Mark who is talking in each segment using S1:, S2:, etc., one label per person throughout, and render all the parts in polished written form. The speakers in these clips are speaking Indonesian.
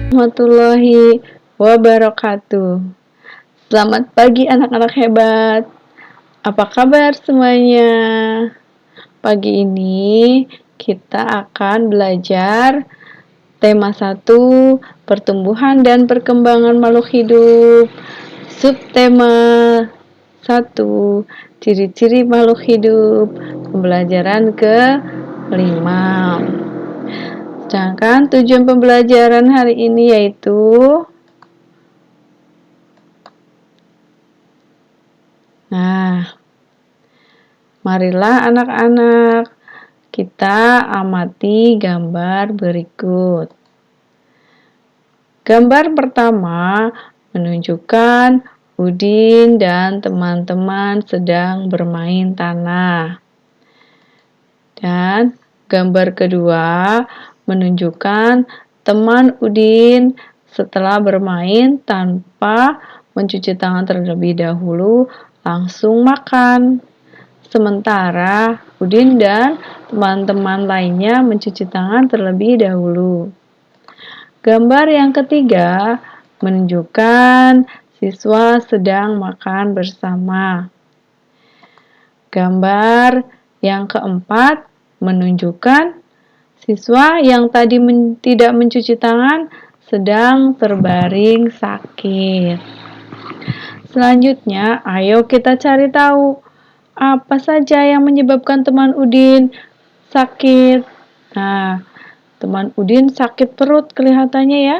S1: Warahmatullahi wabarakatuh. Selamat pagi anak-anak hebat. Apa kabar semuanya? Pagi ini kita akan belajar tema 1, pertumbuhan dan perkembangan makhluk hidup. Subtema 1, ciri-ciri makhluk hidup. Pembelajaran ke-5. Sedangkan tujuan pembelajaran hari ini yaitu marilah anak-anak kita amati gambar berikut. Gambar pertama menunjukkan Udin dan teman-teman sedang bermain tanah. Dan gambar kedua menunjukkan teman Udin setelah bermain tanpa mencuci tangan terlebih dahulu langsung makan. Sementara Udin dan teman-teman lainnya mencuci tangan terlebih dahulu. Gambar yang ketiga menunjukkan siswa sedang makan bersama. Gambar yang keempat menunjukkan siswa yang tadi tidak mencuci tangan sedang terbaring sakit. Selanjutnya, ayo kita cari tahu apa saja yang menyebabkan teman Udin sakit. Nah, teman Udin sakit perut kelihatannya ya.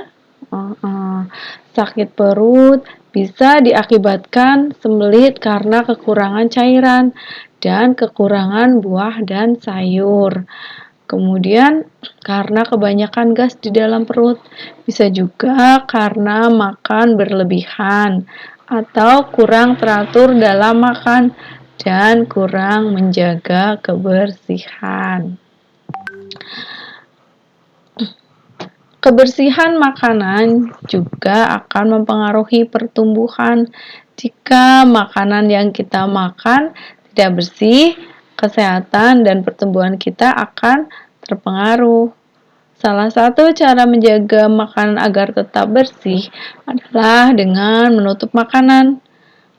S1: Sakit perut bisa diakibatkan sembelit karena kekurangan cairan dan kekurangan buah dan sayur. Kemudian karena kebanyakan gas di dalam perut, bisa juga karena makan berlebihan atau kurang teratur dalam makan dan kurang menjaga kebersihan. Kebersihan makanan juga akan mempengaruhi pertumbuhan. Jika makanan yang kita makan tidak bersih, kesehatan dan pertumbuhan kita akan terpengaruh. Salah satu cara menjaga makanan agar tetap bersih adalah dengan menutup makanan.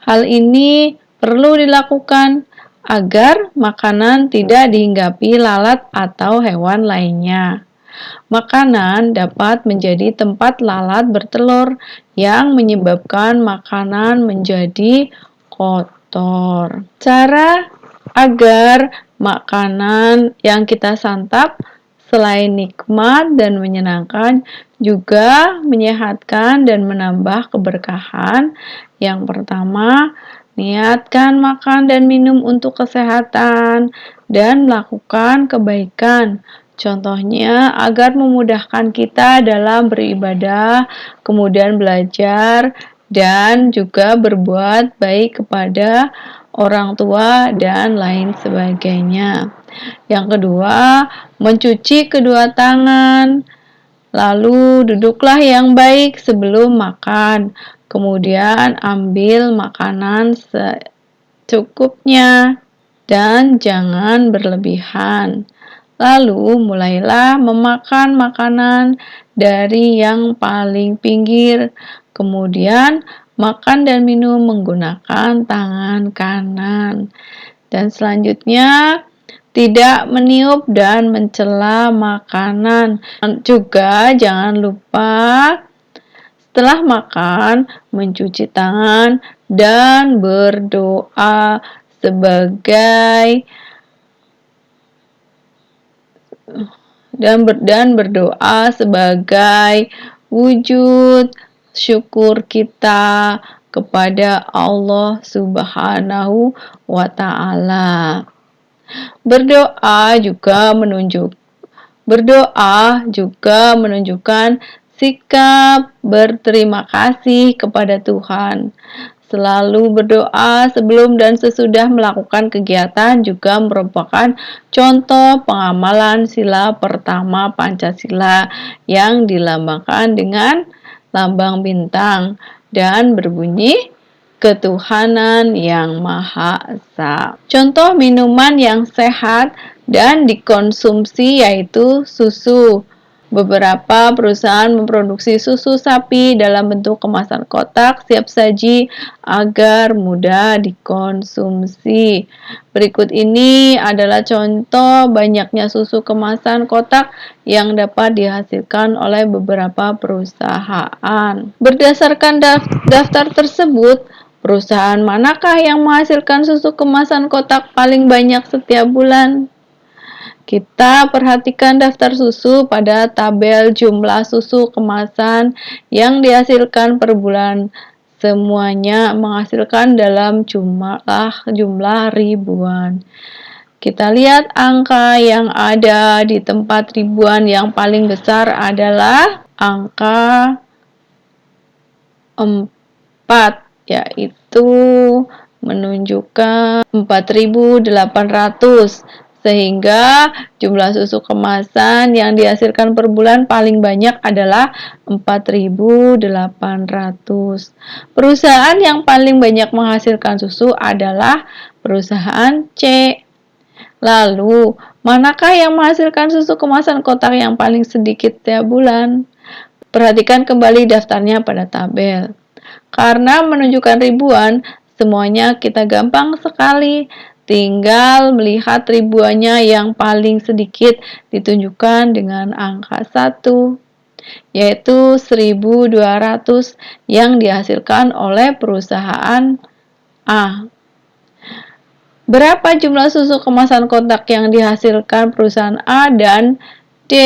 S1: Hal ini perlu dilakukan agar makanan tidak dihinggapi lalat atau hewan lainnya. Makanan dapat menjadi tempat lalat bertelur yang menyebabkan makanan menjadi kotor. Cara agar makanan yang kita santap selain nikmat dan menyenangkan juga menyehatkan dan menambah keberkahan. Yang pertama, niatkan makan dan minum untuk kesehatan dan melakukan kebaikan. Contohnya agar memudahkan kita dalam beribadah, kemudian belajar, dan juga berbuat baik kepada orang tua dan lain sebagainya. Yang kedua, mencuci kedua tangan. Lalu duduklah yang baik sebelum makan. Kemudian ambil makanan secukupnya dan jangan berlebihan. Lalu mulailah memakan makanan dari yang paling pinggir. Kemudian makan dan minum menggunakan tangan kanan. Dan selanjutnya tidak meniup dan mencela makanan. Juga jangan lupa setelah makan mencuci tangan dan berdoa sebagai wujud syukur kita kepada Allah Subhanahu wa Ta'ala. Berdoa juga menunjukkan sikap berterima kasih kepada Tuhan. Selalu berdoa sebelum dan sesudah melakukan kegiatan juga merupakan contoh pengamalan sila pertama Pancasila yang dilambangkan dengan lambang bintang dan berbunyi ketuhanan yang Maha Esa. Contoh minuman yang sehat dan dikonsumsi yaitu susu. Beberapa perusahaan memproduksi susu sapi dalam bentuk kemasan kotak siap saji agar mudah dikonsumsi. Berikut ini adalah contoh banyaknya susu kemasan kotak yang dapat dihasilkan oleh beberapa perusahaan. Berdasarkan daftar tersebut, perusahaan manakah yang menghasilkan susu kemasan kotak paling banyak setiap bulan? Kita perhatikan daftar susu pada tabel jumlah susu kemasan yang dihasilkan per bulan. Semuanya menghasilkan dalam jumlah ribuan. Kita lihat angka yang ada di tempat ribuan yang paling besar adalah angka 4, yaitu menunjukkan 4.800, sehingga jumlah susu kemasan yang dihasilkan per bulan paling banyak adalah 4.800. Perusahaan yang paling banyak menghasilkan susu adalah perusahaan C. Lalu, manakah yang menghasilkan susu kemasan kotak yang paling sedikit setiap bulan? Perhatikan kembali daftarnya pada tabel. Karena menunjukkan ribuan, semuanya kita gampang sekali. Tinggal melihat ribuannya yang paling sedikit ditunjukkan dengan angka 1, yaitu 1.200 yang dihasilkan oleh perusahaan A. Berapa jumlah susu kemasan kotak yang dihasilkan perusahaan A dan D?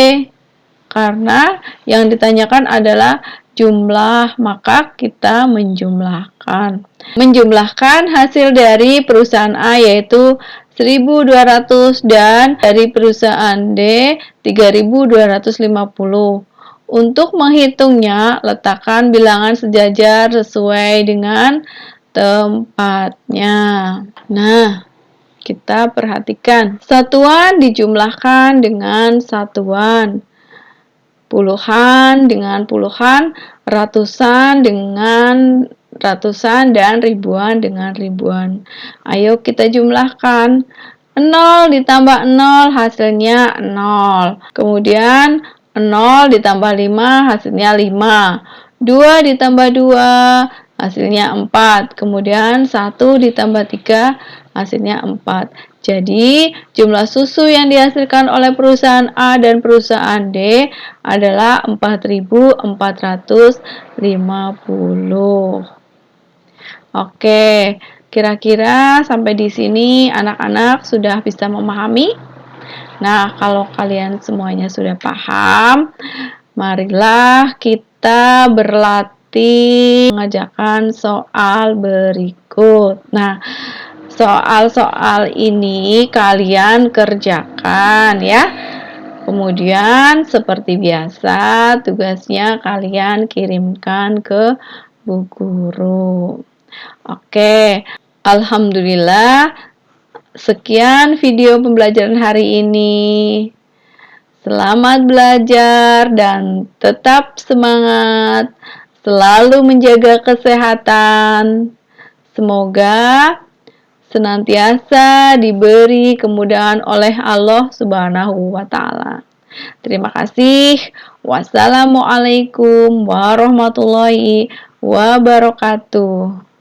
S1: Karena yang ditanyakan adalah jumlah, maka kita menjumlahkan. Menjumlahkan hasil dari perusahaan A yaitu 1.200 dan dari perusahaan D 3.250. Untuk menghitungnya, letakkan bilangan sejajar sesuai dengan tempatnya. Nah, kita perhatikan. Satuan dijumlahkan dengan satuan. Puluhan dengan puluhan, ratusan dengan ratusan, dan ribuan dengan ribuan. Ayo kita jumlahkan. 0 ditambah 0 hasilnya 0. Kemudian 0 ditambah 5 hasilnya 5. 2 ditambah 2 hasilnya 4. Kemudian 1 ditambah 3 hasilnya 4. Jadi, jumlah susu yang dihasilkan oleh perusahaan A dan perusahaan D adalah 4.450. Oke, kira-kira sampai di sini anak-anak sudah bisa memahami? Nah, kalau kalian semuanya sudah paham, marilah kita berlatih mengerjakan soal berikut. Nah, soal-soal ini kalian kerjakan ya. Kemudian seperti biasa tugasnya kalian kirimkan ke Bu Guru. Oke, alhamdulillah sekian video pembelajaran hari ini. Selamat belajar dan tetap semangat. Selalu menjaga kesehatan. Semoga senantiasa diberi kemudahan oleh Allah Subhanahu wa Ta'ala. Terima kasih. Wassalamualaikum warahmatullahi wabarakatuh.